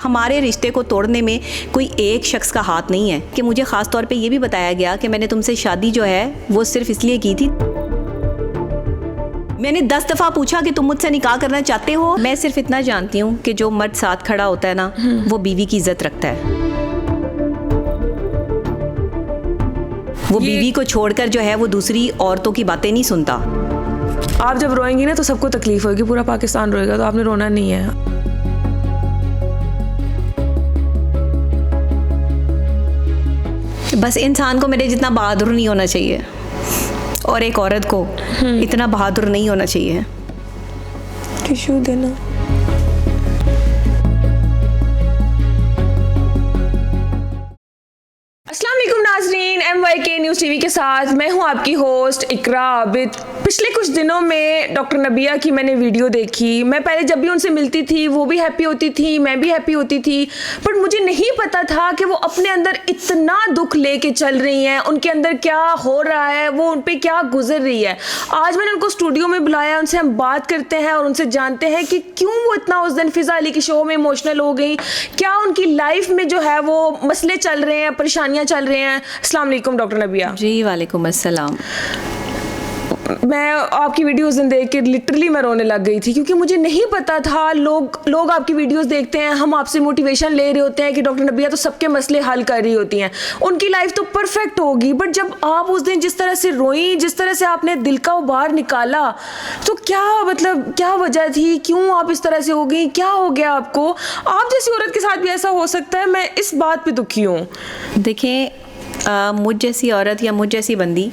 हमारे रिश्ते को तोड़ने में कोई एक शख्स का हाथ नहीं है। कि मुझे ख़ास तौर पे ये भी बताया गया कि मैंने तुमसे शादी जो है वो सिर्फ इसलिए की थी। मैंने 10 दफ़ा पूछा कि तुम मुझसे निकाह करना चाहते हो। मैं सिर्फ इतना जानती हूँ कि जो मर्द साथ खड़ा होता है ना, वो बीवी की इज्जत रखता है। वो बीवी को छोड़कर जो है वो दूसरी औरतों की बातें नहीं सुनता। आप जब रोएंगी ना तो सबको तकलीफ होगी, पूरा पाकिस्तान रोएगा, तो आपने रोना नहीं है। बस इंसान को मेरे जितना बहादुर नहीं होना चाहिए और एक औरत को इतना बहादुर नहीं होना चाहिए। टिश्यू देना। अस्सलाम वालेकुम नाज़रीन, MYK न्यूज़ टीवी के साथ मैं हूं आपकी होस्ट इकरा आबिद। पिछले कुछ दिनों में डॉक्टर नबिया की मैंने वीडियो देखी। मैं पहले जब भी उनसे मिलती थी वो भी हैप्पी होती थी, मैं भी हैप्पी होती थी, बट मुझे नहीं पता था कि वो अपने अंदर इतना दुख लेके चल रही हैं। उनके अंदर क्या हो रहा है, वो उन पर क्या गुजर रही है। आज मैंने उनको स्टूडियो में बुलाया, उनसे हम बात करते हैं और उनसे जानते हैं कि क्यों वो इतना उस दिन फिज़ा अली के शो में इमोशनल हो गई, क्या उनकी लाइफ में जो है वो मसले चल रहे हैं, परेशानियाँ चल रही हैं। अस्सलाम वालेकुम डॉक्टर नबिया। जी वालेकुम अस्सलाम। मैं आपकी वीडियोस दिन देख के लिटरली मैं रोने लग गई थी, क्योंकि मुझे नहीं पता था। लोग आपकी वीडियोस देखते हैं, हम आपसे मोटिवेशन ले रहे होते हैं कि डॉक्टर नबिया तो सबके मसले हल कर रही होती हैं, उनकी लाइफ तो परफेक्ट होगी, बट जब आप उस दिन जिस तरह से रोई, जिस तरह से आपने दिल का वो बाहर निकाला, तो क्या मतलब क्या वजह थी, क्यों आप इस तरह से हो गई, क्या हो गया आपको? आप जैसी औरत के साथ भी ऐसा हो सकता है, मैं इस बात पर दुखी हूँ। देखें, मुझ जैसी औरत या मुझ जैसी बंदी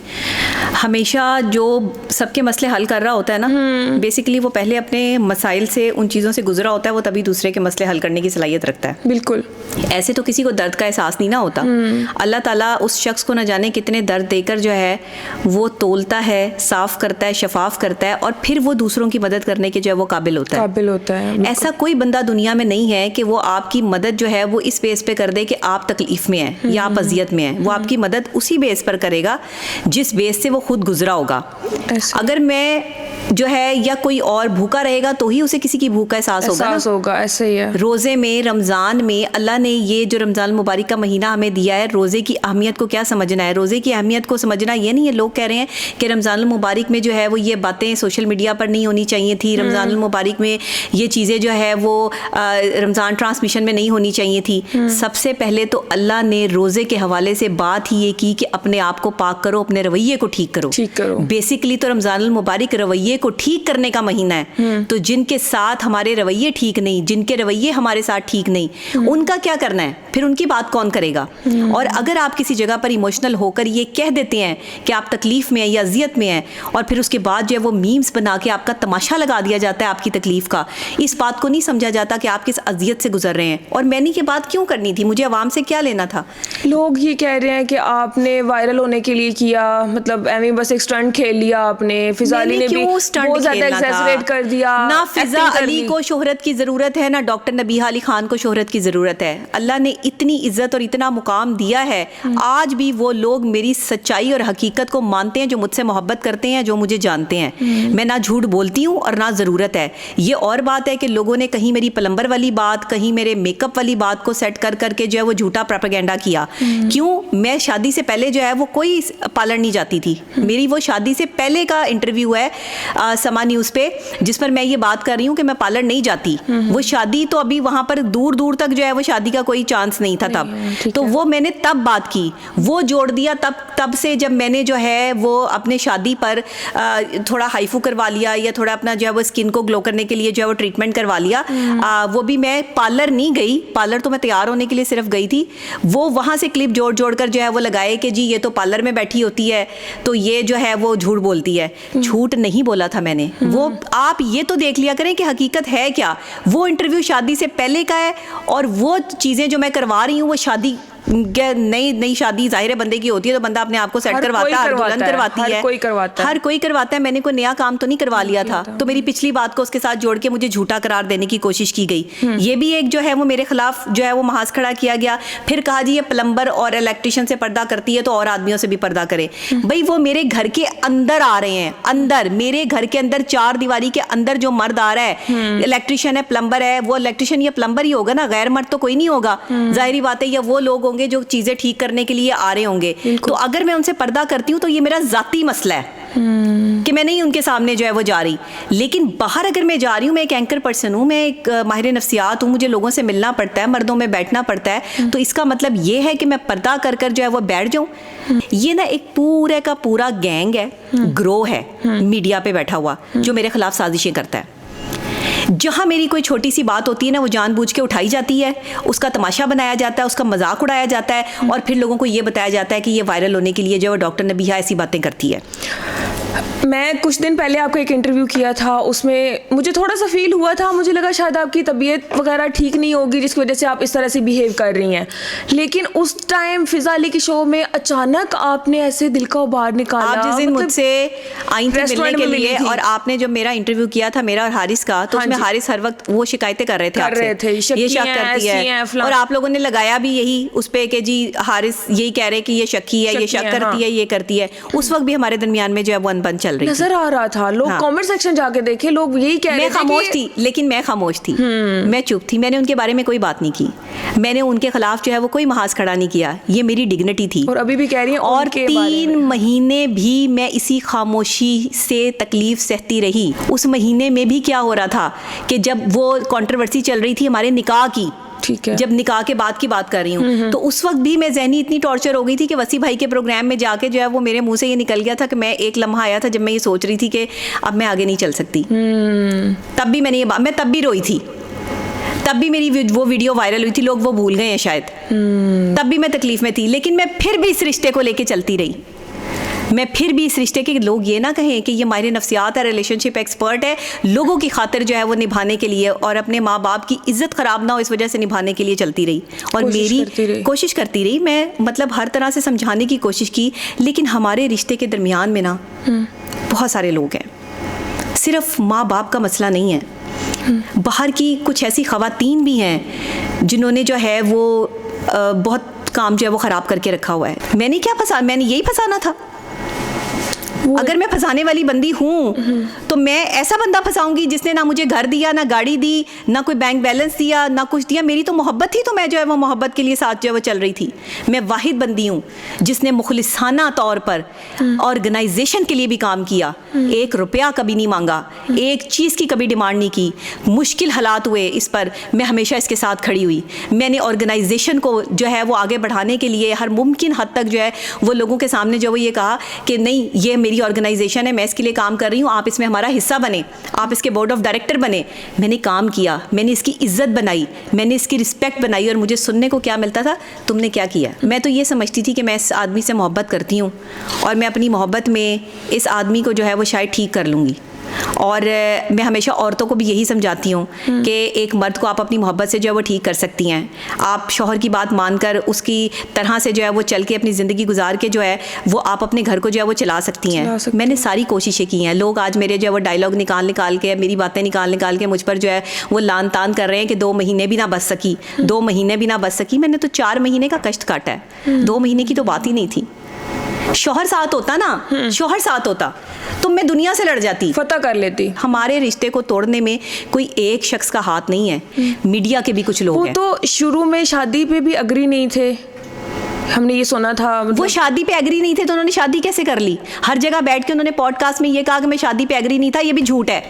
हमेशा जो सबके मसले हल कर रहा होता है ना, बेसिकली वो पहले अपने मसाइल से, उन चीज़ों से गुजरा होता है, वो तभी दूसरे के मसले हल करने की सलाहियत रखता है। बिल्कुल। ऐसे तो किसी को दर्द का एहसास नहीं ना होता। अल्लाह ताला उस शख्स को न जाने कितने दर्द देकर जो है वो तोलता है, साफ़ करता है, शफाफ करता है, और फिर वो दूसरों की मदद करने के जो है वो काबिल होता है। ऐसा कोई बंदा दुनिया में नहीं है कि वो आपकी मदद जो है वो इस बेस पे कर दे कि आप तकलीफ़ में हैं या आप अजियत में हैं। वो आपकी मदद उसी बेस पर करेगा जिस बेस से वो खुद गुजरा होगा। अगर मैं जो है या कोई और भूखा रहेगा तो ही उसे किसी की भूख का एहसास होगा। ऐसे ही है। रोज़े में, रमज़ान में अल्लाह ने ये जो रमज़ान मुबारक का महीना हमें दिया है, रोज़े की अहमियत को क्या समझना है? रोज़े की अहमियत को समझना ये नहीं है, लोग कह रहे हैं कि रमज़ान मुबारक में जो है वो ये बातें सोशल मीडिया पर नहीं होनी चाहिए थी, रमज़ान मुबारक में ये चीज़ें जो है वो रमज़ान ट्रांसमिशन में नहीं होनी चाहिए थी। सबसे पहले तो अल्लाह ने रोज़े के हवाले से बात ही ये की कि अपने आप को पाक करो, अपने रवैये को ठीक करो। बेसिकली तो रमज़ान मुबारक रवैये को ठीक करने का महीना है। तो जिनके साथ हमारे रवैये ठीक नहीं, जिनके रवैये हमारे साथ ठीक नहीं, उनका क्या करना है? फिर उनकी बात कौन करेगा? और अगर आप किसी जगह पर इमोशनल होकर ये कह देते हैं कि आप तकलीफ में हैं या अजियत में हैं, और फिर उसके बाद जो है वो मीम्स बना के आपका तमाशा लगा दिया जाता है आपकी तकलीफ का, इस बात को नहीं समझा जाता कि आप किस अजियत से गुजर रहे हैं। और मैंने ये बात क्यों करनी थी? मुझे आवाम से क्या लेना था? लोग ये कह रहे हैं कि आपने वायरल होने के लिए किया, मतलब एमी बस एक स्टंट खेल लिया आपने। फिज़ा अली ने भी बहुत ज़्यादा एक्सैजरेट कर दिया। ना फिज़ा अली को शोहरत की ज़रूरत है, ना डॉक्टर नबीहा अली खान को शोहरत की ज़रूरत है। अल्लाह ने इतनी इज्जत और इतना मुकाम दिया है, आज भी वो लोग मेरी सच्चाई और हकीकत को मानते हैं, जो मुझसे मोहब्बत करते हैं, जो मुझे जानते हैं। मैं ना झूठ बोलती हूँ और ना ज़रूरत है। ये और बात है कि लोगों ने कहीं मेरी प्लम्बर वाली बात, कहीं मेरे मेकअप वाली बात को सेट कर करके जो है वो झूठा प्रोपेगेंडा किया। क्यों? मैं शादी से पहले जो है वो कोई पार्लर नहीं जाती थी। मेरी वो शादी से पहले का इंटरव्यू है समा न्यूज़ पे, जिस पर मैं ये बात कर रही हूँ कि मैं पार्लर नहीं जाती। वो शादी तो अभी वहाँ पर दूर दूर तक जो है वो शादी का कोई चांस नहीं था तब। तो वो मैंने तब बात की, वो जोड़ दिया तब से जब मैंने जो है वो अपने शादी पर थोड़ा हाइफू करवा लिया, या थोड़ा अपना जो है वो स्किन को ग्लो करने के लिए जो है वो ट्रीटमेंट करवा लिया। वो भी मैं पार्लर नहीं गई, पार्लर तो मैं तैयार होने के लिए सिर्फ गई थी। वो वहाँ से क्लिप जोड़ जोड़ कर जो है वो लगाए कि जी ये तो पार्लर में बैठी होती है, तो ये जो है वो झूठ बोलती है। झूठ नहीं बोला था मैंने। वो आप ये तो देख लिया करें कि हकीकत है क्या। वो इंटरव्यू शादी से पहले का है, और वो चीज़ें जो मैं करवा रही हूँ वो शादी नई शादी जाहिर बंदे की होती है तो बंदा अपने आप को सेट करवाता है, दुल्हन करवाती है, हर कोई करवाता है। मैंने कोई नया काम तो नहीं करवा लिया था। तो मेरी पिछली बात को उसके साथ जोड़ के मुझे झूठा करार देने की कोशिश की गई। ये भी एक जो है वो मेरे खिलाफ जो है वो महाज खड़ा किया गया। फिर कहा जी ये प्लम्बर और इलेक्ट्रिशियन से पर्दा करती है तो और आदमियों से भी पर्दा करे। भाई वो मेरे घर के अंदर आ रहे हैं, अंदर मेरे घर के अंदर 4 दीवारी के अंदर जो मर्द आ रहा है, इलेक्ट्रिशियन है, प्लम्बर है, वो इलेक्ट्रिशियन या प्लम्बर ही होगा ना, गैर मर्द तो कोई नहीं होगा, जाहिर बात है। या वो लोग होंगे जो चीजें ठीक करने के लिए आ रहे होंगे। तो अगर मैं उनसे पर्दा करती हूँ तो ये मेरा जाती मसला है कि मैं नहीं उनके सामने जो है वो जा रही। लेकिन बाहर अगर मैं जा रही हूँ, मैं एक एंकर पर्सन हूँ, मैं एक माहिर नफ्सियात हूँ, मुझे लोगों से मिलना पड़ता है, मर्दों में बैठना पड़ता है, तो इसका मतलब ये है कि मैं पर्दा कर कर जो है वो बैठ जाऊँ? ये ना एक पूरे का पूरा गैंग है, ग्रोह है मीडिया पे बैठा हुआ जो मेरे खिलाफ साजिशें करता है। जहाँ मेरी कोई छोटी सी बात होती है ना, वो जानबूझ के उठाई जाती है, उसका तमाशा बनाया जाता है, उसका मजाक उड़ाया जाता है और फिर लोगों को ये बताया जाता है कि ये वायरल होने के लिए जो डॉक्टर नबीहा ऐसी बातें करती है। मैं कुछ दिन पहले आपका एक इंटरव्यू किया था, उसमें मुझे थोड़ा सा फील हुआ था, मुझे लगा शायद आपकी तबीयत वगैरह ठीक नहीं होगी जिसकी वजह से आप इस तरह से बिहेव कर रही हैं। लेकिन उस टाइम फिजा अली के शो में अचानक आपने ऐसे दिल का उबार निकाला। आप जिस दिन मुझसे आई थी मिलने के लिए और आपने जो मेरा इंटरव्यू किया था मेरा और हारिस का, तो उसमें हारिस हर वक्त वो शिकायतें कर रहे थे, ये शक करती है, और आप लोगों ने लगाया भी यही उस पे कि जी हारिस यही कह रहे कि ये शक्की है, ये शक करती है, ये करती है। उस वक्त भी हमारे दरमियान में जो है वो अनबन चल रही नजर आ रहा था। लोग कमेंट सेक्शन जाके देखे, लोग यही कह रहे थे। मैं खामोश थी, लेकिन मैं खामोश थी, मैं चुप थी, मैंने उनके बारे में कोई बात नहीं की, मैंने उनके खिलाफ जो है वो कोई महाज खड़ा नहीं किया। ये मेरी डिग्निटी थी। और अभी भी कह रही हैं। और 3 महीने भी मैं इसी खामोशी से तकलीफ सहती रही। उस महीने में भी क्या हो रहा था कि जब वो कंट्रोवर्सी चल रही थी हमारे निकाह की, ठीक है, जब निकाह के बाद की बात कर रही हूँ, तो उस वक्त भी मैं ज़हनी इतनी टॉर्चर हो गई थी कि वसी भाई के प्रोग्राम में जाके जो है वो मेरे मुंह से ये निकल गया था कि मैं एक लम्हा आया था जब मैं ये सोच रही थी कि अब मैं आगे नहीं चल सकती। तब भी मैंने ये बात, मैं तब भी रोई थी, तब भी मेरी वो वीडियो वायरल हुई थी, लोग वो भूल गए हैं शायद, तब भी मैं तकलीफ में थी। लेकिन मैं फिर भी इस रिश्ते को लेके चलती रही। मैं फिर भी इस रिश्ते के लोग ये ना कहें कि ये माहिर नफ्सियात है, रिलेशनशिप एक्सपर्ट है, लोगों की खातिर जो है वो निभाने के लिए और अपने माँ बाप की इज्जत ख़राब ना हो इस वजह से निभाने के लिए चलती रही। और मेरी कोशिश करती रही, मैं मतलब हर तरह से समझाने की कोशिश की। लेकिन हमारे रिश्ते के दरमियान में ना बहुत सारे लोग हैं, सिर्फ माँ बाप का मसला नहीं है, बाहर की कुछ ऐसी ख़वातीन भी हैं जिन्होंने जो है वो बहुत काम जो है वो ख़राब करके रखा हुआ है। मैंने क्या मैंने यही फंसाना था। अगर मैं फंसाने वाली बंदी हूँ तो मैं ऐसा बंदा फंसाऊंगी जिसने ना मुझे घर दिया, ना गाड़ी दी, ना कोई बैंक बैलेंस दिया, ना कुछ दिया। मेरी तो मोहब्बत थी, तो मैं जो है वो मोहब्बत के लिए साथ जो है वो चल रही थी। मैं वाहिद बंदी हूँ जिसने मुखलिसाना तौर पर ऑर्गेनाइजेशन के लिए भी काम किया, 1 रुपया कभी नहीं मांगा, एक चीज़ की कभी डिमांड नहीं की। मुश्किल हालात हुए इस पर, मैं हमेशा इसके साथ खड़ी हुई। मैंने ऑर्गेनाइजेशन को जो है वो आगे बढ़ाने के लिए हर मुमकिन हद तक जो है वो लोगों के सामने जो वो ये कहा कि नहीं, ये मेरी ऑर्गेनाइजेशन है, मैं इसके लिए काम कर रही हूँ, आप इसमें हमारा हिस्सा बने, आप इसके बोर्ड ऑफ डायरेक्टर बने। मैंने काम किया, मैंने इसकी इज्जत बनाई, मैंने इसकी रिस्पेक्ट बनाई। और मुझे सुनने को क्या मिलता था, तुमने क्या किया। मैं तो ये समझती थी कि मैं इस आदमी से मोहब्बत करती हूँ और मैं अपनी मोहब्बत में इस आदमी को जो है वो शायद ठीक कर लूँगी। और मैं हमेशा औरतों को भी यही समझाती हूँ कि एक मर्द को आप अपनी मोहब्बत से जो है वो ठीक कर सकती हैं। आप शौहर की बात मानकर उसकी तरह से जो है वो चल के अपनी ज़िंदगी गुजार के जो है वो आप अपने घर को जो है वो चला सकती हैं। मैंने सारी कोशिशें की हैं। लोग आज मेरे जो है वो डायलॉग निकाल के, मेरी बातें निकाल के मुझ पर जो है वो लान तान कर रहे हैं कि 2 महीने भी ना बच सकी, 2 महीने भी ना बच सकी। मैंने तो 4 महीने का कष्ट काटा है, 2 महीने की तो बात ही नहीं थी। शौहर साथ होता ना, शौहर साथ होता तो मैं दुनिया से लड़ जाती, फतह कर लेती। हमारे रिश्ते को तोड़ने में कोई एक शख्स का हाथ नहीं है, मीडिया के भी कुछ लोग हैं। तो शुरू में शादी पे भी अग्री नहीं थे, हमने ये सुना था। वो शादी पे एग्री नहीं थे तो उन्होंने शादी कैसे कर ली। हर जगह बैठ के उन्होंने पॉडकास्ट में ये कहा कि मैं शादी पे एग्री नहीं था, ये भी झूठ है।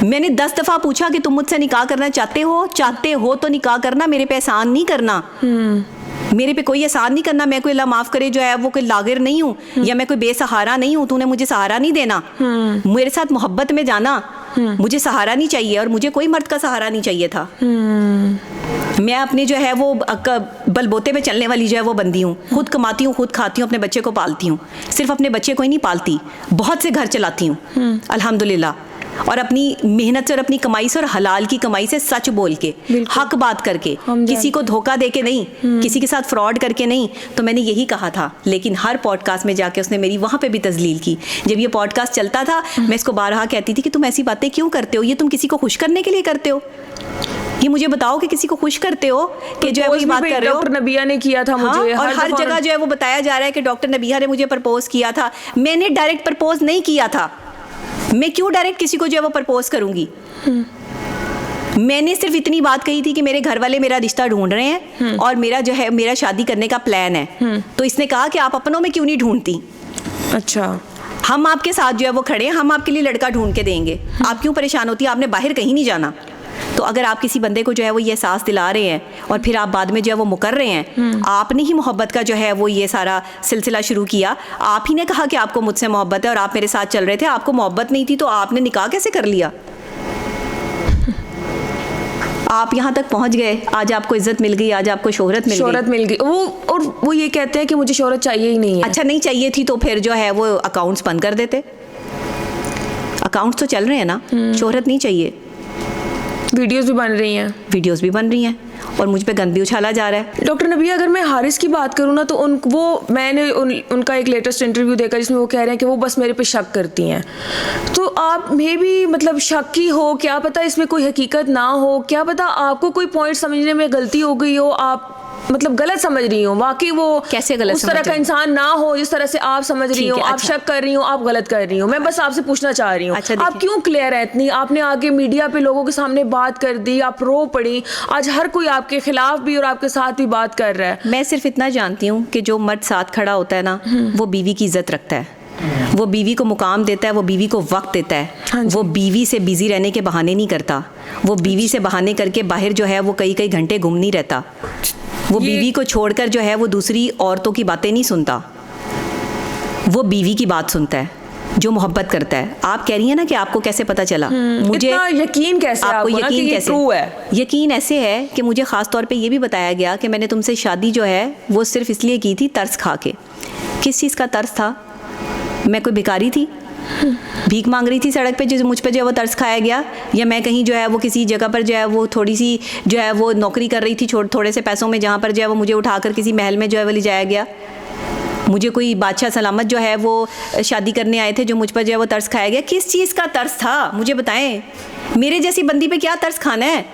मैंने 10 दफ़ा पूछा कि तुम मुझसे निकाह करना चाहते हो तो निकाह करना, मेरे पे एहसान नहीं करना, मेरे पे कोई एहसान नहीं करना। मैं कोई अल्लाह माफ़ करे जो है वो कोई लागिर नहीं हूँ या मैं कोई बेसहारा नहीं हूँ, तूने मुझे सहारा नहीं देना। मेरे साथ मोहब्बत में जाना, मुझे सहारा नहीं चाहिए और मुझे कोई मर्द का सहारा नहीं चाहिए था। मैं अपने जो है वो बलबोते पे चलने वाली जो है वो बंदी हूँ, खुद कमाती हूँ, खुद खाती हूँ, अपने बच्चे को पालती हूँ। सिर्फ अपने बच्चे को ही नहीं पालती, बहुत से घर चलाती हूँ अल्हम्दुलिल्लाह। और अपनी मेहनत से और अपनी कमाई से और हलाल की कमाई से सच बोल के, हक बात करके, किसी को धोखा दे के नहीं, किसी के साथ फ्रॉड करके नहीं। तो मैंने यही कहा था, लेकिन हर पॉडकास्ट में जाके उसने मेरी वहाँ पे भी तजलील की। जब ये पॉडकास्ट चलता था मैं इसको बारहा कहती थी कि तुम ऐसी बातें क्यों करते हो, ये तुम किसी को खुश करने के लिए करते हो? ये मुझे बताओ कि किसी को खुश करते हो कि जो है वो बात कर रहे हो? डॉक्टर नबिया ने किया था मुझे। हाँ, और हर जगह जो है वो बताया जा रहा है कि डॉक्टर नबिया ने मुझे प्रपोज किया था। मैंने डायरेक्ट प्रपोज नहीं किया था। मैं क्यों डायरेक्ट किसी को जो है वो प्रपोज करूंगी? मैंने सिर्फ इतनी बात कही थी कि मेरे घर वाले मेरा रिश्ता ढूंढ रहे हैं और मेरा जो है मेरा शादी करने का प्लान है। तो इसने कहा कि आप अपनों में क्यों नहीं ढूंढती? अच्छा, हम आपके साथ जो है वो खड़े हैं, हम आपके लिए लड़का ढूंढ के देंगे। आप क्यों परेशान होती है? आपने बाहर कहीं नहीं जाना। तो अगर आप किसी बंदे को जो है वो ये एहसास दिला रहे हैं और फिर आप बाद में जो है वो मुकर रहे हैं, आपने ही मोहब्बत का जो है वो ये सारा सिलसिला शुरू किया। आप ही ने कहा कि आपको मुझसे मोहब्बत है और आप मेरे साथ चल रहे थे। आपको मोहब्बत नहीं थी तो आपने निकाह कैसे कर लिया? आप यहाँ तक पहुँच गए, आज आपको इज्जत मिल गई, आज आपको शोहरत मिल गई। वो ये कहते हैं कि मुझे शोहरत चाहिए ही नहीं है। अच्छा, नहीं चाहिए थी तो फिर जो है वो अकाउंट्स बंद कर देते। अकाउंट्स तो चल रहे हैं ना, शोहरत नहीं चाहिए। वीडियोस भी बन रही हैं और मुझ पे गंद भी उछाला जा रहा है। डॉक्टर नबिया, अगर मैं हारिस की बात करूँ ना, तो मैंने उनका एक लेटेस्ट इंटरव्यू देखा जिसमें वो कह रहे हैं कि वो बस मेरे पे शक करती हैं। तो आप में भी मतलब शक ही हो, क्या पता इसमें कोई हकीकत ना हो, क्या पता आपको कोई पॉइंट समझने में गलती हो गई हो, आप मतलब गलत समझ रही हो, वाकई वो कैसे गलत उस तरह का इंसान ना हो जिस तरह से आप समझ रही हो। आप शक कर रही हो, आप गलत कर रही हो। मैं बस आपसे पूछना चाह रही हूँ, आप क्यों क्लियर है इतनी? आपने आगे मीडिया पे लोगों के सामने बात कर दी, आप रो पड़ी। आज हर कोई आपके खिलाफ भी और आपके साथ भी बात कर रहा है। मैं सिर्फ इतना जानती हूँ कि जो मर्द साथ खड़ा होता है ना, वो बीवी की इज्जत रखता है, वो बीवी को मुकाम देता है, वो बीवी को वक्त देता है, वो बीवी से बिजी रहने के बहाने नहीं करता, वो बीवी से बहाने करके बाहर जो है वो कई घंटे घूम नहीं रहता, वो बीवी को छोड़कर जो है वो दूसरी औरतों की बातें नहीं सुनता, वो बीवी की बात सुनता है, जो मोहब्बत करता है। आप कह रही हैं ना कि आपको कैसे पता चला? मुझे इतना यकीन कैसे आपको यकीन कैसे? ट्रू है। यकीन ऐसे है कि मुझे ख़ास तौर पे ये भी बताया गया कि मैंने तुमसे शादी जो है वो सिर्फ इसलिए की थी तरस खा के। किस चीज़ का तरस था? मैं कोई भिखारी थी, भीख मांग रही थी सड़क पे जो मुझ पे जो है वो तरस खाया गया? या मैं कहीं जो है वो किसी जगह पर जो है वो थोड़ी सी जो है वो नौकरी कर रही थी थोड़े से पैसों में, जहाँ पर जो है वो मुझे उठाकर किसी महल में जो है वो ले जाया गया? मुझे कोई बादशाह सलामत जो है वो शादी करने आए थे जो मुझ पर जो है वो तरस खाया गया? किस चीज़ का तरस था मुझे बताएं? मेरे जैसी बंदी पे क्या तरस खाना है?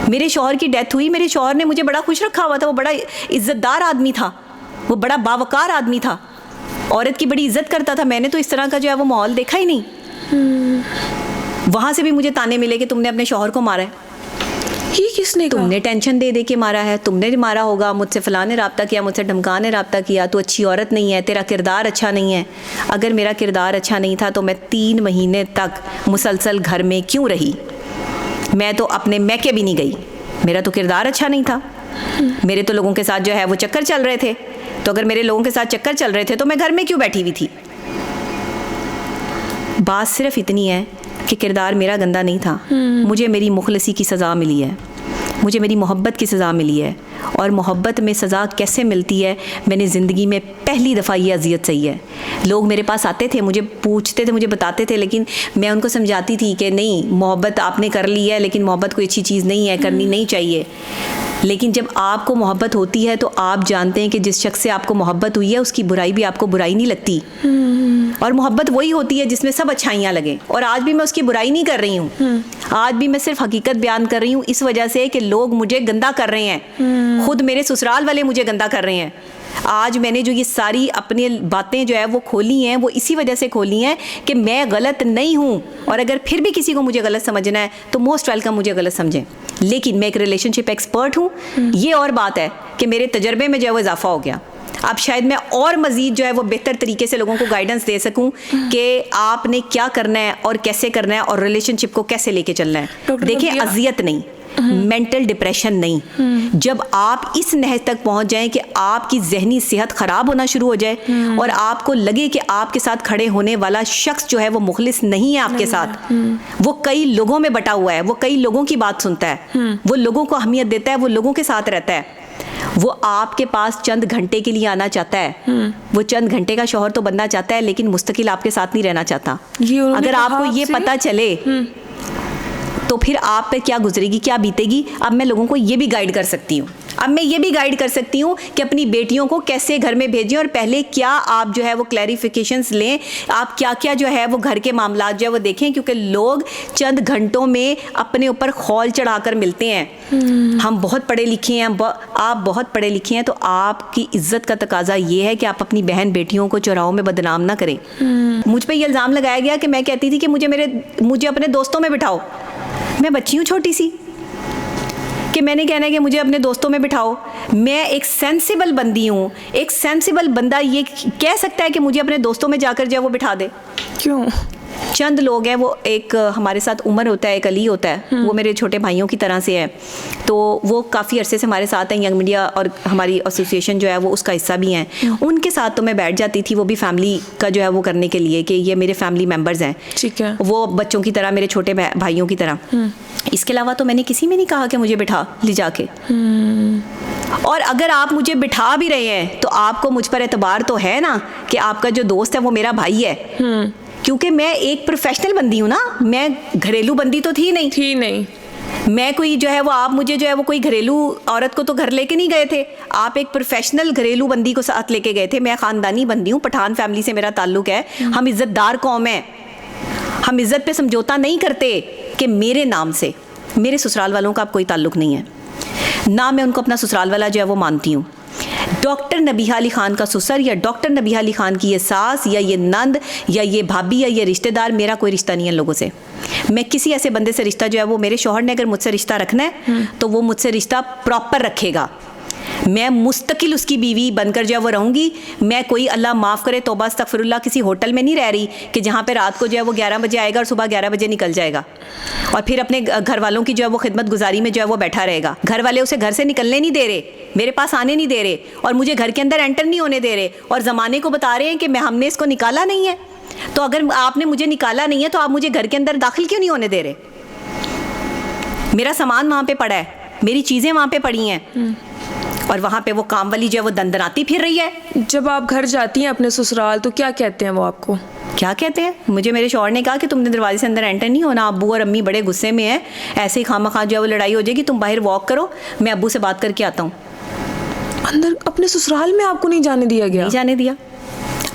मेरे शौहर की डेथ हुई, मेरे शौहर ने मुझे बड़ा खुश रखा हुआ था, वो बड़ा इज्जतदार आदमी था, वो बड़ा बावकार आदमी था, औरत की बड़ी इज्जत करता था। मैंने तो इस तरह का जो है वो माहौल देखा ही नहीं। वहाँ से भी मुझे ताने मिले कि तुमने अपने शौहर को मारा है। ये किसने कहा? तुमने टेंशन दे के मारा है, तुमने मारा होगा, मुझसे फलां ने रब्ता किया, मुझसे ढमका ने रब्ता किया, तू अच्छी औरत नहीं है, तेरा किरदार अच्छा नहीं है। अगर मेरा किरदार अच्छा नहीं था तो मैं 3 महीने तक मुसलसल घर में क्यों रही? मैं तो अपने मैके भी नहीं गई। मेरा तो किरदार अच्छा नहीं था, मेरे तो लोगों के साथ जो है वो चक्कर चल रहे थे। तो अगर मेरे लोगों के साथ चक्कर चल रहे थे तो मैं घर में क्यों बैठी हुई थी? बात सिर्फ इतनी है कि किरदार मेरा गंदा नहीं था, मुझे मेरी मुखलसी की सज़ा मिली है, मुझे मेरी मोहब्बत की सज़ा मिली है। और मोहब्बत में सज़ा कैसे मिलती है, मैंने ज़िंदगी में पहली दफ़ा ये अजियत सही है। लोग मेरे पास आते थे, मुझे पूछते थे, मुझे बताते थे, लेकिन मैं उनको समझाती थी कि नहीं, मोहब्बत आपने कर ली है लेकिन मोहब्बत कोई अच्छी चीज़ नहीं है, करनी नहीं चाहिए। लेकिन जब आपको मोहब्बत होती है तो आप जानते हैं कि जिस शख्स से आपको मोहब्बत हुई है उसकी बुराई भी आपको बुराई नहीं लगती। और मोहब्बत वही होती है जिसमें सब अच्छाइयाँ लगें। और आज भी मैं उसकी बुराई नहीं कर रही हूँ, आज भी मैं सिर्फ हकीकत बयान कर रही हूँ, इस वजह से कि लोग मुझे गंदा कर रहे हैं, खुद मेरे ससुराल वाले मुझे गंदा कर रहे हैं। आज मैंने जो ये सारी अपनी बातें जो है वो खोली हैं, वो इसी वजह से खोली हैं कि मैं गलत नहीं हूँ। और अगर फिर भी किसी को मुझे गलत समझना है तो मोस्ट वेलकम, मुझे गलत समझें, लेकिन मैं एक रिलेशनशिप एक्सपर्ट हूँ। ये और बात है कि मेरे तजर्बे में जो है वो इजाफा हो गया। अब शायद मैं और मज़ीद जो है वो बेहतर तरीके से लोगों को गाइडेंस दे सकूं कि आपने क्या करना है और कैसे करना है और रिलेशनशिप को कैसे लेके चलना है। देखिए, अजियत नहीं, मेंटल डिप्रेशन नहीं, जब आप इस नहज तक पहुंच जाएं कि आपकी जहनी सेहत ख़राब होना शुरू हो जाए और आपको लगे कि आपके साथ खड़े होने वाला शख्स जो है वो मुखलिस नहीं है आपके साथ, वो कई लोगों में बटा हुआ है, वो कई लोगों की बात सुनता है, वो लोगों को अहमियत देता है, वो लोगों के साथ रहता है, वो आपके पास चंद घंटे के लिए आना चाहता है, वो चंद घंटे का शौहर तो बनना चाहता है, लेकिन मुस्तकिल आपके साथ नहीं रहना चाहता। अगर आपको ये पता चले तो फिर आप पे क्या गुजरेगी, क्या बीतेगी। अब मैं लोगों को ये भी गाइड कर सकती हूँ, अब मैं ये भी गाइड कर सकती हूँ कि अपनी बेटियों को कैसे घर में भेजें, और पहले क्या आप जो है वो क्लैरिफिकेशंस लें, आप क्या क्या जो है वो घर के मामलात जो है वो देखें, क्योंकि लोग चंद घंटों में अपने ऊपर खौल चढ़ाकर मिलते हैं। हम बहुत पढ़े लिखे हैं, आप बहुत पढ़े लिखे हैं, तो आपकी इज्जत का तकाजा ये है कि आप अपनी बहन बेटियों को चौराहों में बदनाम ना करें। मुझ पर यह इल्ज़ाम लगाया गया कि मैं कहती थी कि मुझे अपने दोस्तों में बिठाओ। मैं बच्ची हूँ छोटी सी कि मैंने कहना है कि मुझे अपने दोस्तों में बिठाओ। मैं एक सेंसिबल बंदी हूँ, एक सेंसिबल बंदा ये कह सकता है कि मुझे अपने दोस्तों में जाकर जो है वो बिठा दे? क्यों? चंद लोग हैं, वो एक हमारे साथ उमर होता है, एक अली होता है, वो मेरे छोटे भाइयों की तरह से है, तो वो काफ़ी अरसे से हमारे साथ हैं, यंग मीडिया और हमारी एसोसिएशन जो है वो उसका हिस्सा भी हैं। उनके साथ तो मैं बैठ जाती थी, वो भी फैमिली का जो है वो करने के लिए कि ये मेरे फैमिली मेम्बर्स हैं, ठीक है, वो बच्चों की तरह, मेरे छोटे भाइयों की तरह। इसके अलावा तो मैंने किसी में नहीं कहा कि मुझे बिठा ले जाके। और अगर आप मुझे बिठा भी रहे हैं तो आपको मुझ पर एतबार तो है ना कि आपका जो दोस्त है वो मेरा भाई है, क्योंकि मैं एक प्रोफेशनल बंदी हूँ ना, मैं घरेलू बंदी तो थी नहीं। मैं कोई जो है वो, आप मुझे जो है वो कोई घरेलू औरत को तो घर लेके नहीं गए थे, आप एक प्रोफेशनल घरेलू बंदी को साथ लेके गए थे। मैं ख़ानदानी बंदी हूँ, पठान फैमिली से मेरा ताल्लुक है, हम इज़्ज़तदार कौम है, हम इज़्ज़त पे समझौता नहीं करते कि मेरे नाम से मेरे ससुराल वालों का अब कोई ताल्लुक नहीं है, ना मैं उनको अपना ससुराल वाला जो है वो मानती हूँ। डॉक्टर नबीहा अली ख़ान का ससुर या डॉक्टर नबीहा अली ख़ान की ये सास या ये नंद या ये भाभी या ये रिश्तेदार, मेरा कोई रिश्ता नहीं है लोगों से। मैं किसी ऐसे बंदे से रिश्ता जो है वो, मेरे शौहर ने अगर मुझसे रिश्ता रखना है तो वो मुझसे रिश्ता प्रॉपर रखेगा। मैं मुस्तकिल उसकी बीवी बनकर जो है वो रहूँगी। मैं कोई, अल्लाह माफ़ करे, तौबा अस्तगफिरुल्लाह, किसी होटल में नहीं रह रही कि जहाँ पे रात को जो है वो 11 बजे आएगा और सुबह 11 बजे निकल जाएगा और फिर अपने घर वालों की जो है वो खिदमत गुजारी में जो है वो बैठा रहेगा। घर वाले उसे घर से निकलने नहीं दे रहे, मेरे पास आने नहीं दे रहे और मुझे घर के अंदर एंटर नहीं होने दे रहे, और ज़माने को बता रहे हैं कि हमने इसको निकाला नहीं है। तो अगर आपने मुझे निकाला नहीं है तो आप मुझे घर के अंदर दाखिल क्यों नहीं होने दे रहे? मेरा सामान वहाँ पे पड़ा है, मेरी चीज़ें वहाँ पे पड़ी हैं, और वहाँ पे वो काम वाली जो है वो दंदनाती फिर रही है। जब आप घर जाती हैं अपने ससुराल तो क्या कहते हैं वो आपको? क्या कहते हैं? मुझे मेरे शौहर ने कहा कि तुमने दरवाजे से अंदर एंटर नहीं होना, अब्बू और अम्मी बड़े गुस्से में हैं, ऐसे ही खामखा जो है वो लड़ाई हो जाएगी, तुम बाहर वॉक करो, मैं अब्बू से बात करके आता हूँ। अंदर अपने ससुराल में आपको नहीं जाने दिया गया? नहीं जाने दिया।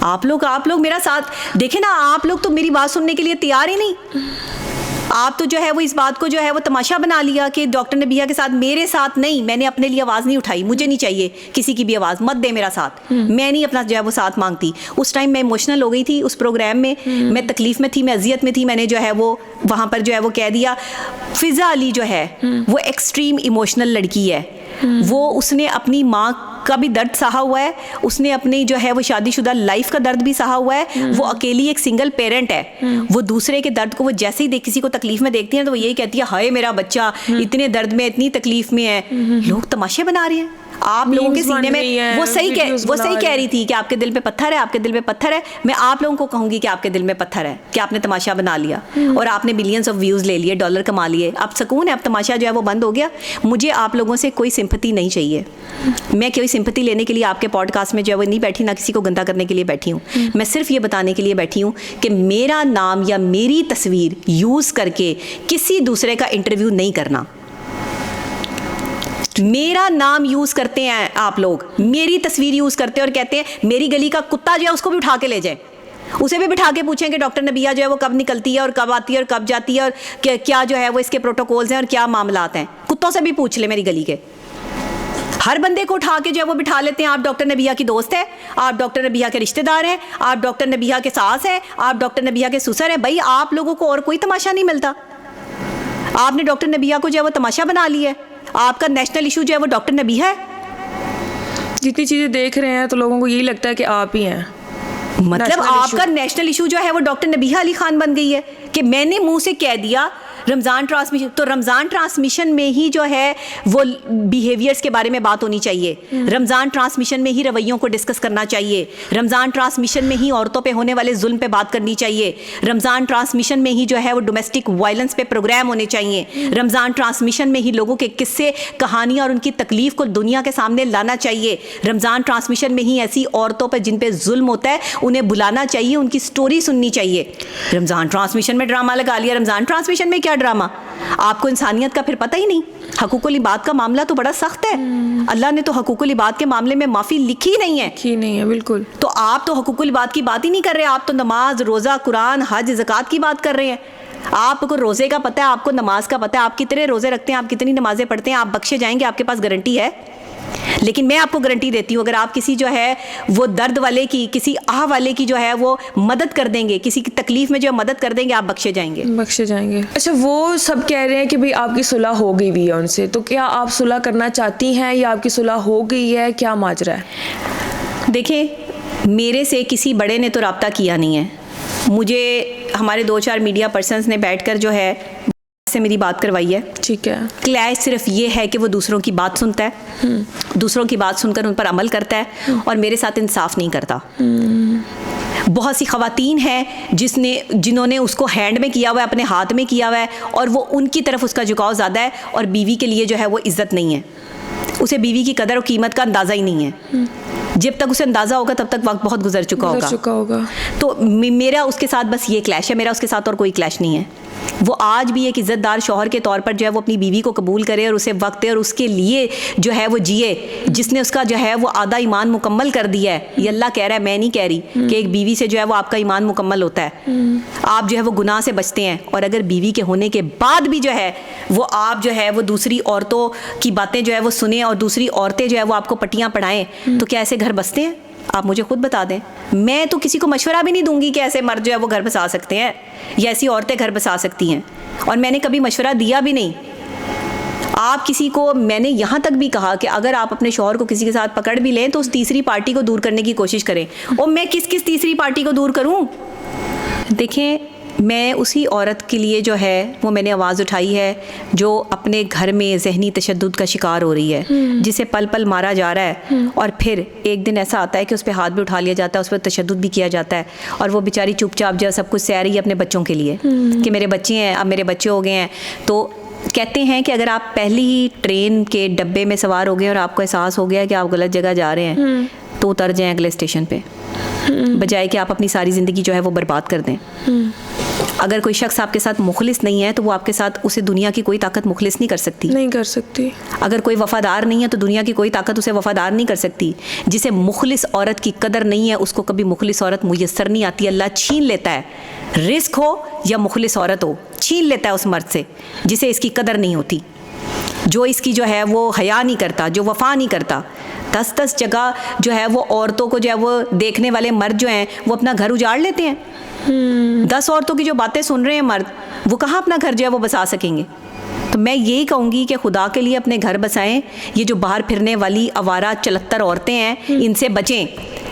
आप लोग मेरा साथ देखे ना, आप लोग तो मेरी बात सुनने के लिए तैयार ही नहीं। आप तो जो है वो इस बात को जो है वो तमाशा बना लिया कि डॉक्टर नबीहा के साथ, मेरे साथ नहीं। मैंने अपने लिए आवाज़ नहीं उठाई, मुझे नहीं चाहिए किसी की भी आवाज़, मत दे मेरा साथ। मैं नहीं अपना जो है वो साथ मांगती। उस टाइम मैं इमोशनल हो गई थी उस प्रोग्राम में, मैं तकलीफ़ में थी, मैं अजियत में थी। मैंने जो है वो वहाँ पर जो है वो कह दिया। फ़िज़ा अली जो है वो एक्सट्रीम इमोशनल लड़की है, वो उसने अपनी माँ का भी दर्द सहा हुआ है, उसने अपनी जो है वो शादीशुदा लाइफ का दर्द भी सहा हुआ है। वो अकेली एक सिंगल पेरेंट है। वो दूसरे के दर्द को, वो जैसे ही किसी को तकलीफ में देखती है तो वो यही कहती है, हाय मेरा बच्चा इतने दर्द में, इतनी तकलीफ में है। लोग तमाशे बना रहे हैं आप लोगों के सीने में। वो सही कह रही थी कि आपके दिल पे पत्थर है, आपके दिल पे पत्थर है। मैं आप लोगों को कहूंगी कि आपके दिल में पत्थर है कि आपने तमाशा बना लिया और आपने बिलियंस ऑफ व्यूज ले लिए, डॉलर कमा लिए, अब सुकून है, अब तमाशा जो है वो बंद हो गया। मुझे आप लोगों से कोई सिंपैथी नहीं चाहिए। मैं कोई सिंपैथी लेने के लिए आपके पॉडकास्ट में जो है वो नहीं बैठी, ना किसी को गंदा करने के लिए बैठी हूँ। मैं सिर्फ ये बताने के लिए बैठी हूँ कि मेरा नाम या मेरी तस्वीर यूज़ करके किसी दूसरे का इंटरव्यू नहीं करना। मेरा नाम यूज़ करते हैं आप लोग, मेरी तस्वीर यूज़ करते हैं और कहते हैं मेरी गली का कुत्ता जो है उसको भी उठा के ले जाए, उसे भी बिठा के पूछें कि डॉक्टर नबीहा जो है वो कब निकलती है और कब आती है और कब जाती है और क्या जो है वो इसके प्रोटोकॉल्स हैं और क्या मामलात हैं। कुत्तों से भी पूछ ले मेरी गली के। हर बंदे को उठा के जो है वो बिठा लेते हैं। आप डॉक्टर नबीहा की दोस्त है, आप डॉक्टर नबीहा के रिश्तेदार हैं, आप डॉक्टर नबीहा के सास हैं, आप डॉक्टर नबीहा के ससुर हैं। भाई आप लोगों को और कोई तमाशा नहीं मिलता। आपने डॉक्टर नबीहा को जो है वो तमाशा बना लिया है। आपका नेशनल इशू जो है वो डॉक्टर नबीहा है। जितनी चीज़ें देख रहे हैं तो लोगों को यही लगता है कि आप ही हैं। मतलब आपका नेशनल इशू जो है वो डॉक्टर नबीहा अली खान बन गई है कि मैंने मुंह से कह दिया रमज़ान ट्रांसमिशन में ही जो है वो बिहेवियर्स के बारे में बात होनी चाहिए, रमज़ान ट्रांसमिशन में ही रवैयों को डिस्कस करना चाहिए, रमज़ान ट्रांसमिशन में ही औरतों पे होने वाले जुल्म पे बात करनी चाहिए, रमज़ान ट्रांसमिशन में ही जो है वो डोमेस्टिक वायलेंस पे प्रोग्राम होने चाहिए, रमज़ान ट्रांसमिशन में ही लोगों के किस्से कहानियाँ और उनकी तकलीफ़ को दुनिया के सामने लाना चाहिए, रमज़ान ट्रांसमिशन में ही ऐसी औरतों पर जिन पे जुल्म होता है उन्हें बुलाना चाहिए, उनकी स्टोरी सुननी चाहिए। रमज़ान ट्रांसमिशन में ड्रामा लगा लिया, रमज़ान ट्रांसमिशन में क्या ड्रामा? आपको इंसानियत का फिर पता ही नहीं। हकूकुल इबाद का मामला तो बड़ा सख्त है, अल्लाह ने तो हकूकुल इबाद के मामले में माफ़ी लिखी नहीं है। की नहीं है बिल्कुल। तो आप तो हकूकुल इबाद की बात ही नहीं कर रहे, आप तो नमाज, रोज़ा, कुरान, हज, ज़कात की बात कर रहे हैं। आपको रोज़े का पता है, आपको नमाज का पता है, आप कितने रोज़े रखते हैं, आप कितनी नमाजें पढ़ते हैं, आप बख्शे जाएंगे, आपके पास गारंटी है। लेकिन मैं आपको गारंटी देती हूँ, अगर आप किसी जो है वो दर्द वाले की, किसी आह वाले की जो है वो मदद कर देंगे, किसी की तकलीफ में जो मदद कर देंगे, आप बख्शे जाएंगे। बख्शे जाएंगे। अच्छा, वो सब कह रहे हैं कि भाई आपकी सुलह हो गई हुई है उनसे, तो क्या आप सुलह करना चाहती हैं या आपकी सुलह हो गई है, क्या माजरा है? देखिए, मेरे से किसी बड़े ने तो रब्ता किया नहीं है, मुझे हमारे 2-4 मीडिया पर्सन्स ने बैठकर जो है से मेरी बात करवाई है। ठीक है। क्लैश सिर्फ ये है कि वो दूसरों की बात सुनता है, दूसरों की बात सुनकर उन पर अमल करता है और मेरे साथ इंसाफ नहीं करता। बहुत सी ख़वातीन हैं जिन्होंने उसको हैंड में किया हुआ है, अपने हाथ में किया हुआ है, और वो उनकी तरफ उसका झुकाव ज़्यादा है और बीवी के लिए जो है वो इज़्ज़त नहीं है, उसे बीवी की कदर और कीमत का अंदाज़ा ही नहीं है। जब तक उसे अंदाज़ा होगा तब तक वक्त बहुत गुजर चुका होगा। तो मेरा उसके साथ बस ये क्लैश है, मेरा उसके साथ और कोई क्लैश नहीं है। वो आज भी एक इज़्ज़तदार शौहर के तौर पर जो है वो अपनी बीवी को कबूल करे और उसे वक्त दे और उसके लिए जो है वो जिए, जिसने उसका जो है वो आधा ईमान मुकम्मल कर दिया है। ये अल्लाह कह रहा है, मैं नहीं कह रही कि एक बीवी से जो है वो आपका ईमान मुकम्मल होता है। आप जो है वो गुनाह से बचते हैं, और अगर बीवी के होने के बाद भी जो है वो आप जो है वो दूसरी औरतों की बातें जो है वो सुने और दूसरी औरतें जो है वो आपको पट्टियाँ पढ़ाएं, तो क्या ऐसे घर बसते हैं? आप मुझे खुद बता दें। मैं तो किसी को मशवरा भी नहीं दूंगी कि ऐसे मर्द जो है वो घर बसा सकते हैं या ऐसी औरतें घर बसा सकती हैं, और मैंने कभी मशवरा दिया भी नहीं। आप किसी को, मैंने यहाँ तक भी कहा कि अगर आप अपने शौहर को किसी के साथ पकड़ भी लें तो उस तीसरी पार्टी को दूर करने की कोशिश करें। और मैं किस तीसरी पार्टी को दूर करूँ? देखें, मैं उसी औरत के लिए जो है वो मैंने आवाज़ उठाई है जो अपने घर में ज़हनी तशद्दुद का शिकार हो रही है, जिसे पल पल मारा जा रहा है, और फिर एक दिन ऐसा आता है कि उस पर हाथ भी उठा लिया जाता है, उस पर तशद्दुद भी किया जाता है, और वो बेचारी चुपचाप जो सब कुछ सह रही है अपने बच्चों के लिए कि मेरे बच्चे हैं, अब मेरे बच्चे हो गए हैं। तो कहते हैं कि अगर आप पहली ही ट्रेन के डब्बे में सवार हो गए और आपको एहसास हो गया कि आप गलत जगह जा रहे हैं, तो उतर जाएं अगले स्टेशन पे, बजाय कि आप अपनी सारी ज़िंदगी जो है वो बर्बाद कर दें। अगर कोई शख्स आपके साथ मुखलिस नहीं है तो वो आपके साथ, उसे दुनिया की कोई ताकत मुखलिस नहीं कर सकती। अगर कोई वफ़ादार नहीं है तो दुनिया की कोई ताकत उसे वफ़ादार नहीं कर सकती। जिसे मुखलिस औरत की कदर नहीं है उसको कभी मुखलिस औरत मुयस्सर नहीं आती। अल्लाह छीन लेता है, रिस्क हो या मुखलिस औरत हो, छीन लेता है उस मर्द से जिसे इसकी कदर नहीं होती, जो इसकी जो है वो हया नहीं करता, जो वफ़ा नहीं करता। 10 जगह जो है वो औरतों को जो है वो देखने वाले मर्द जो हैं वो अपना घर उजाड़ लेते हैं। 10 औरतों की जो बातें सुन रहे हैं मर्द, वो कहाँ अपना घर जो है वो बसा सकेंगे? तो मैं यही कहूँगी कि खुदा के लिए अपने घर बसाएं। ये जो बाहर फिरने वाली आवारा चलत्तर औरतें हैं, इनसे बचें।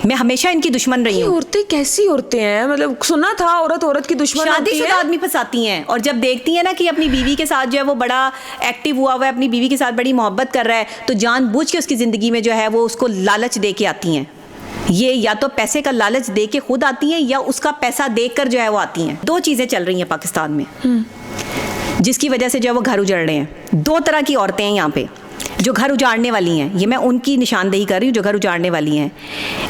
मैं हमेशा इनकी दुश्मन रही हूँ। औरतें कैसी औरतें हैं? मतलब सुना था औरत की दुश्मन होती है। शादीशुदा आदमी फंसाती हैं, और जब देखती हैं ना कि अपनी बीवी के साथ जो है वो बड़ा एक्टिव हुआ हुआ है, अपनी बीवी के साथ बड़ी मोहब्बत कर रहा है, तो जानबूझ के उसकी ज़िंदगी में जो है वो उसको लालच दे के आती हैं। ये या तो पैसे का लालच दे के खुद आती हैं या उसका पैसा देकर जो है वो आती हैं। 2 चीज़ें चल रही हैं पाकिस्तान में जिसकी वजह से जो है वो घर उजड़ रहे हैं। 2 तरह की औरतें हैं यहाँ पे जो घर उजाड़ने वाली हैं। ये मैं उनकी निशानदेही कर रही हूँ जो घर उजाड़ने वाली हैं।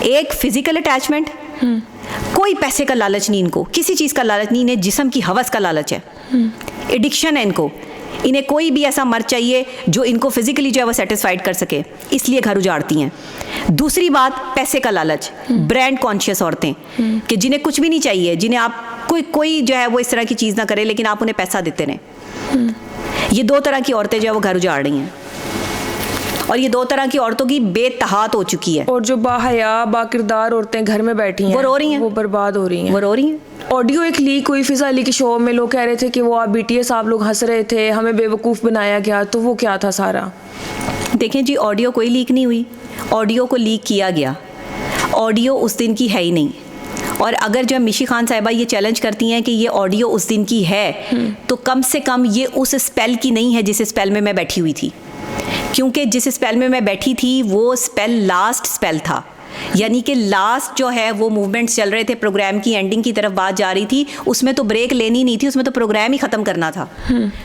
एक फिजिकल अटैचमेंट, कोई पैसे का लालच नहीं इनको, किसी चीज़ का लालच नहीं, इन्हें जिस्म की हवस का लालच है, एडिक्शन है इनको। इन्हें कोई भी ऐसा मर्द चाहिए जो इनको फिजिकली जो है वो सेटिस्फाइड कर सके, इसलिए घर उजाड़ती हैं। दूसरी बात, पैसे का लालच, ब्रांड कॉन्शियस औरतें कि जिन्हें कुछ भी नहीं चाहिए, जिन्हें आप कोई जो है वो इस तरह की चीज़ ना करे लेकिन आप उन्हें पैसा देते रहें। ये 2 तरह की औरतें जो है वो घर उजाड़ रही हैं, और ये 2 तरह की औरतों की बेतहात हो चुकी है। और जो बाहया बाकिरदार औरतें घर में बैठी हैं, वो रो रही हैं, वो बर्बाद हो रही हैं, वो रो रही हैं। ऑडियो एक लीक हुई फिजा अली के शो में, लोग कह रहे थे कि वो आप BTS आप लोग हंस रहे थे, हमें बेवकूफ़ बनाया गया, तो वो क्या था सारा? देखें जी, ऑडियो कोई लीक नहीं हुई, ऑडियो को लीक किया गया। ऑडियो उस दिन की है ही नहीं। और अगर जब मिशी खान साहिबा ये चैलेंज करती हैं कि ये ऑडियो उस दिन की है, तो कम से कम ये उस स्पेल की नहीं है जिस स्पेल में मैं बैठी हुई थी, क्योंकि जिस स्पेल में मैं बैठी थी वो स्पेल लास्ट स्पेल था, यानी कि लास्ट जो है वो मूवमेंट्स चल रहे थे, प्रोग्राम की एंडिंग की तरफ बात जा रही थी, उसमें तो ब्रेक लेनी नहीं थी, उसमें तो प्रोग्राम ही ख़त्म करना था।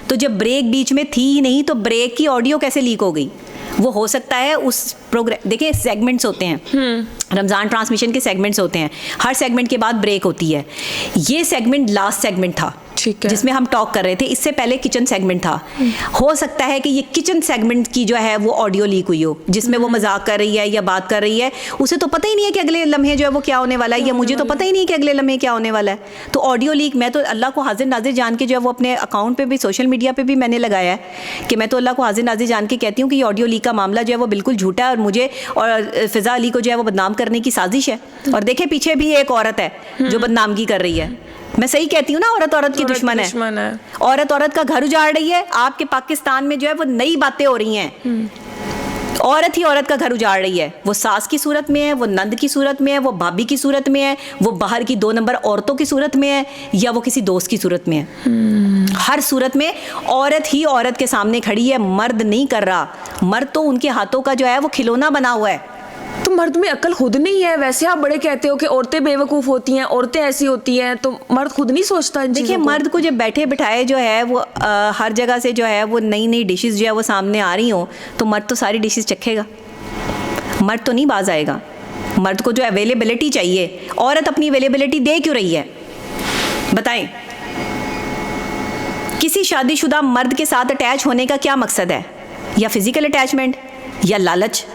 तो जब ब्रेक बीच में थी ही नहीं तो ब्रेक की ऑडियो कैसे लीक हो गई? वो हो सकता है उस प्रोग्राम, देखिए सेगमेंट्स होते हैं, रमज़ान ट्रांसमिशन के सेगमेंट्स होते हैं, हर सेगमेंट के बाद ब्रेक होती है। ये सेगमेंट लास्ट सेगमेंट था, ठीक है, जिसमें हम टॉक कर रहे थे, इससे पहले किचन सेगमेंट था। हो सकता है कि ये किचन सेगमेंट की जो है वो ऑडियो लीक हुई हो, जिसमें वो मजाक कर रही है या बात कर रही है, उसे तो पता ही नहीं है कि अगले लम्हे जो है वो क्या होने वाला है, या मुझे तो पता ही नहीं है कि अगले लम्हे क्या होने वाला है। तो ऑडियो लीक, मैं तो अल्लाह को हाजिर नाजिर जान के जो है वो अपने अकाउंट पे भी, सोशल मीडिया पे भी मैंने लगाया है कि मैं तो अल्लाह को हाजिर नाजिर जान के कहती हूँ कि ये ऑडियो लीक का मामला जो है वो बिल्कुल झूठा है और मुझे और फ़िज़ा अली को जो है वो बदनाम करने की साजिश है। और देखे पीछे भी एक औरत है जो बदनामगी कर रही है। मैं सही कहती हूँ ना, औरत औरत की दुश्मन है। औरत औरत का घर उजाड़ रही है। आपके पाकिस्तान में जो है वो नई बातें हो रही हैं, औरत ही औरत का घर उजाड़ रही है। वो सास की सूरत में है, वो नंद की सूरत में है, वो भाभी की सूरत में है, वो बाहर की 2 नंबर औरतों की सूरत में है, या वो किसी दोस्त की सूरत में है। हर सूरत में औरत ही औरत के सामने खड़ी है, मर्द नहीं कर रहा। मर्द तो उनके हाथों का जो है वो खिलौना बना हुआ है। तो मर्द में अक्ल खुद नहीं है? वैसे आप बड़े कहते हो कि औरतें बेवकूफ़ होती हैं, औरतें ऐसी होती हैं, तो मर्द खुद नहीं सोचता? देखिए, मर्द को जब बैठे बिठाए जो है वो हर जगह से जो है वो नई नई डिशेस जो है वो सामने आ रही हो, तो मर्द तो सारी डिशेस चखेगा, मर्द तो नहीं बाज आएगा। मर्द को जो अवेलेबिलिटी चाहिए, औरत अपनी अवेलेबिलिटी दे क्यों रही है बताएं? किसी शादीशुदा मर्द के साथ अटैच होने का क्या मकसद है? या फिजिकल अटैचमेंट, या लालच,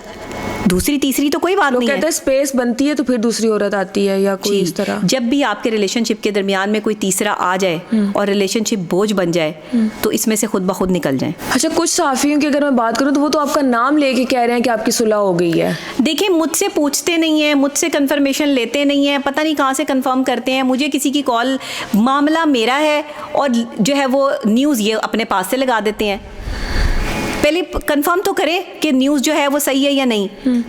दूसरी तीसरी तो कोई बात नहीं है। कहते हैं स्पेस बनती है तो फिर दूसरी औरत आती है, या कोई इस तरह। जब भी आपके रिलेशनशिप के दरमियान में कोई तीसरा आ जाए और रिलेशनशिप बोझ बन जाए, तो इसमें से खुद ब खुद निकल जाए। अच्छा, कुछ सहाफ़ियों की अगर मैं बात करूं तो वो तो आपका नाम लेके कह रहे हैं कि आपकी सुलह हो गई है। देखिए, मुझसे पूछते नहीं है, मुझसे कंफर्मेशन लेते नहीं है, पता नहीं कहाँ से कंफर्म करते हैं। मुझे किसी की कॉल, मामला मेरा है और जो है वो न्यूज़ ये अपने पास से लगा देते हैं। पहले कंफर्म तो करें कि न्यूज़ जो है वो सही है या नहीं।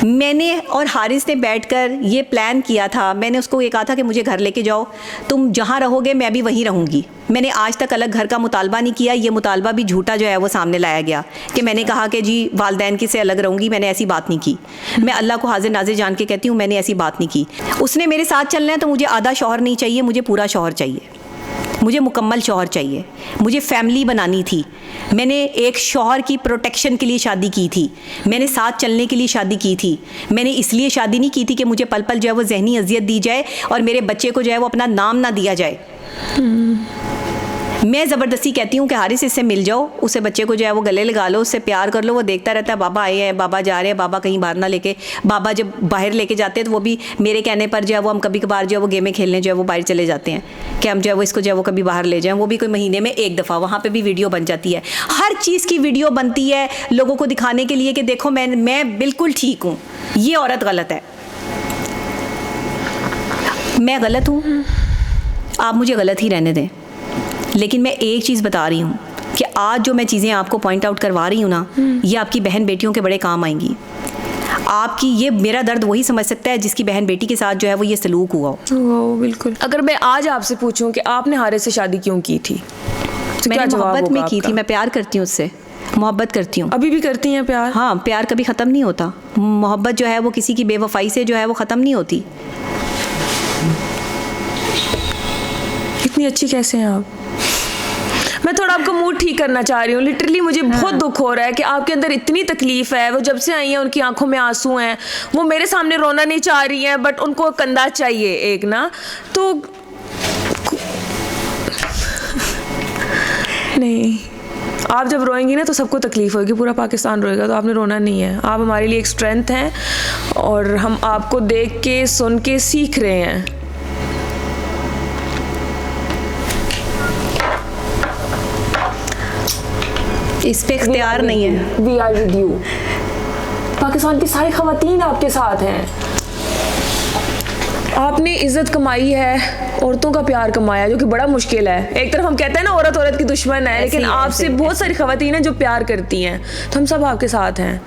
मैंने और हारिस ने बैठकर ये प्लान किया था। मैंने उसको ये कहा था कि मुझे घर लेके जाओ, तुम जहाँ रहोगे मैं भी वहीं रहूँगी। मैंने आज तक अलग घर का मुतालबा नहीं किया। ये मुतालबा भी झूठा जो है वो सामने लाया गया कि मैंने कहा कि जी वालदैन की से अलग रहूँगी। मैंने ऐसी बात नहीं की। मैं अल्लाह को हाजिर नाजिर जान के कहती हूँ, मैंने ऐसी बात नहीं की। उसने मेरे साथ चलना है तो मुझे आधा शौहर नहीं चाहिए, मुझे पूरा शौहर चाहिए, मुझे मुकम्मल शौहर चाहिए। मुझे फैमिली बनानी थी। मैंने एक शौहर की प्रोटेक्शन के लिए शादी की थी, मैंने साथ चलने के लिए शादी की थी। मैंने इसलिए शादी नहीं की थी कि मुझे पल पल जो है वो जहनी अजियत दी जाए और मेरे बच्चे को जो है वो अपना नाम ना दिया जाए। मैं ज़बरदस्ती कहती हूँ कि हारिस इससे मिल जाओ, उसे बच्चे को जो है वो गले लगा लो, उससे प्यार कर लो। वो देखता रहता है बाबा आए हैं, बाबा जा रहे हैं, बाबा कहीं बाहर ना लेके। बाबा जब बाहर लेके जाते हैं तो वो भी मेरे कहने पर जो है वो हम कभी कभार जो है वो गेमें खेलने जो है वो बाहर चले जाते हैं कि हम जो है वो इसको जो है वो कभी बाहर ले जाएं। वो भी कोई महीने में 1 दफ़ा, वहाँ पर भी वीडियो बन जाती है। हर चीज़ की वीडियो बनती है लोगों को दिखाने के लिए कि देखो मैं बिल्कुल ठीक हूँ, ये औरत गलत है। मैं गलत हूँ, आप मुझे गलत ही रहने दें। लेकिन मैं एक चीज़ बता रही हूँ कि आज जो मैं चीज़ें आपको पॉइंट आउट करवा रही हूँ ना, ये आपकी बहन बेटियों के बड़े काम आएंगी। आपकी ये मेरा दर्द वही समझ सकता है जिसकी बहन बेटी के साथ जो है वो ये सलूक हुआ हो। बिल्कुल। अगर मैं आज आपसे पूछूं कि आपने हारिस से शादी क्यों की थी, तो मैंने मोहब्बत में की थी। मैं प्यार करती हूँ उससे, मोहब्बत करती हूँ। अभी भी करती हैं प्यार? हाँ, प्यार कभी ख़त्म नहीं होता। मोहब्बत जो है वो किसी की बेवफाई से जो है वो ख़त्म नहीं होती। इतनी अच्छी कैसे हैं आप? मैं थोड़ा आपका मूड ठीक करना चाह रही हूँ। लिटरली मुझे बहुत दुख हो रहा है कि आपके अंदर इतनी तकलीफ़ है। वो जब से आई हैं उनकी आंखों में आंसू हैं। वो मेरे सामने रोना नहीं चाह रही हैं, बट उनको कंधा चाहिए एक ना। तो नहीं, आप जब रोएंगी ना तो सबको तकलीफ़ होगी, पूरा पाकिस्तान रोएगा। तो आपने रोना नहीं है। आप हमारे लिए एक स्ट्रेंथ हैं और हम आपको देख के सुन के सीख रहे हैं। इस पे इख्तियार नहीं है। We are with you. Pakistan की सारी ख़वातीन आपके साथ हैं। आपने इज्जत कमाई है, औरतों का प्यार कमाया, जो कि बड़ा मुश्किल है। एक तरफ हम कहते हैं ना औरत औरत की दुश्मन है, लेकिन आपसे बहुत सारी ख़वातीन हैं जो प्यार करती हैं। तो हम सब आपके साथ हैं।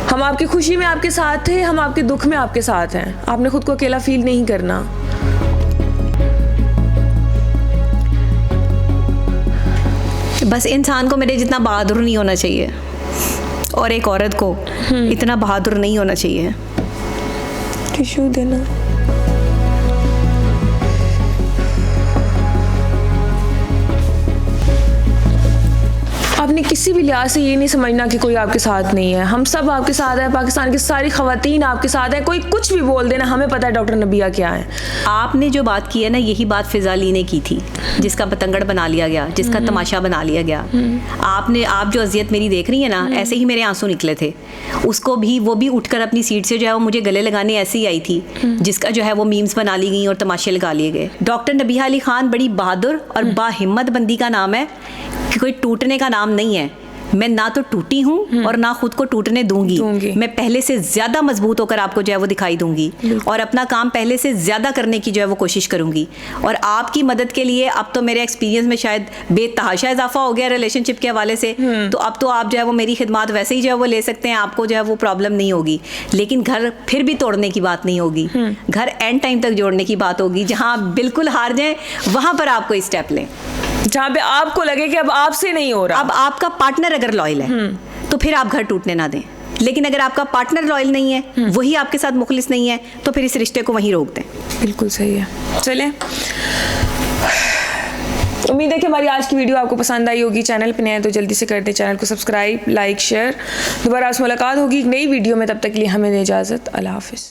हम आपकी खुशी में आपके साथ हैं, हम आपके दुख में आपके साथ हैं। आपने खुद को अकेला फील नहीं करना। बस इंसान को मेरे जितना बहादुर नहीं होना चाहिए, और एक औरत को इतना बहादुर नहीं होना चाहिए। टिश्यू देना। आपने किसी भी लिहाज से ये नहीं समझना कि कोई आपके साथ नहीं है। हम सब आपके साथ हैं। पाकिस्तान की सारी खवातीन आपके साथ हैं। कोई कुछ भी बोल देना, हमें पता है डॉक्टर नबिया क्या है। आपने जो बात की है ना, यही बात फिजा अली ने की थी, जिसका पतंगड़ बना लिया गया, जिसका तमाशा बना लिया गया। आप जो अजियत मेरी देख रही है ना, ऐसे ही मेरे आंसू निकले थे। उसको भी, वो भी उठकर अपनी सीट से जो है वो मुझे गले लगाने ऐसे ही आई थी, जिसका जो है वो मीम्स बना ली गई और तमाशे लगा लिए गए। डॉक्टर नबीहा अली खान बड़ी बहादुर और बाहिम्मत बंदी का नाम है, कि कोई टूटने का नाम नहीं है। मैं ना तो टूटी हूँ और ना खुद को टूटने दूंगी। मैं पहले से ज्यादा मजबूत होकर आपको जो है वो दिखाई दूंगी, और अपना काम पहले से ज्यादा करने की जो है वो कोशिश करूंगी। और आपकी मदद के लिए अब तो मेरे एक्सपीरियंस में शायद बेतहाशा इजाफा हो गया रिलेशनशिप के हवाले से। तो अब तो आप जो है वो मेरी खिदमत वैसे ही जो है वो ले सकते हैं, आपको जो है वो प्रॉब्लम नहीं होगी। लेकिन घर फिर भी तोड़ने की बात नहीं होगी, घर एंड टाइम तक जोड़ने की बात होगी। जहाँ आप बिल्कुल हार जाएं, वहां पर आप कोई स्टेप लें, जहाँ पे आपको लगे कि अब आपसे नहीं हो रहा। अब आपका पार्टनर अगर लॉयल है तो फिर आप घर टूटने ना दें। लेकिन अगर आपका पार्टनर लॉयल नहीं है, वही आपके साथ मुखलिस नहीं है, तो फिर इस रिश्ते को वहीं रोक दें। बिल्कुल सही है। चलें, उम्मीद है कि हमारी आज की वीडियो आपको पसंद आई होगी। चैनल पे नए हैं तो जल्दी से कर दें चैनल को सब्सक्राइब, लाइक, शेयर। दोबारा आपसे मुलाकात होगी एक नई वीडियो में। तब तक के लिए हमें दें इजाज़त। अल्लाह हाफिज़।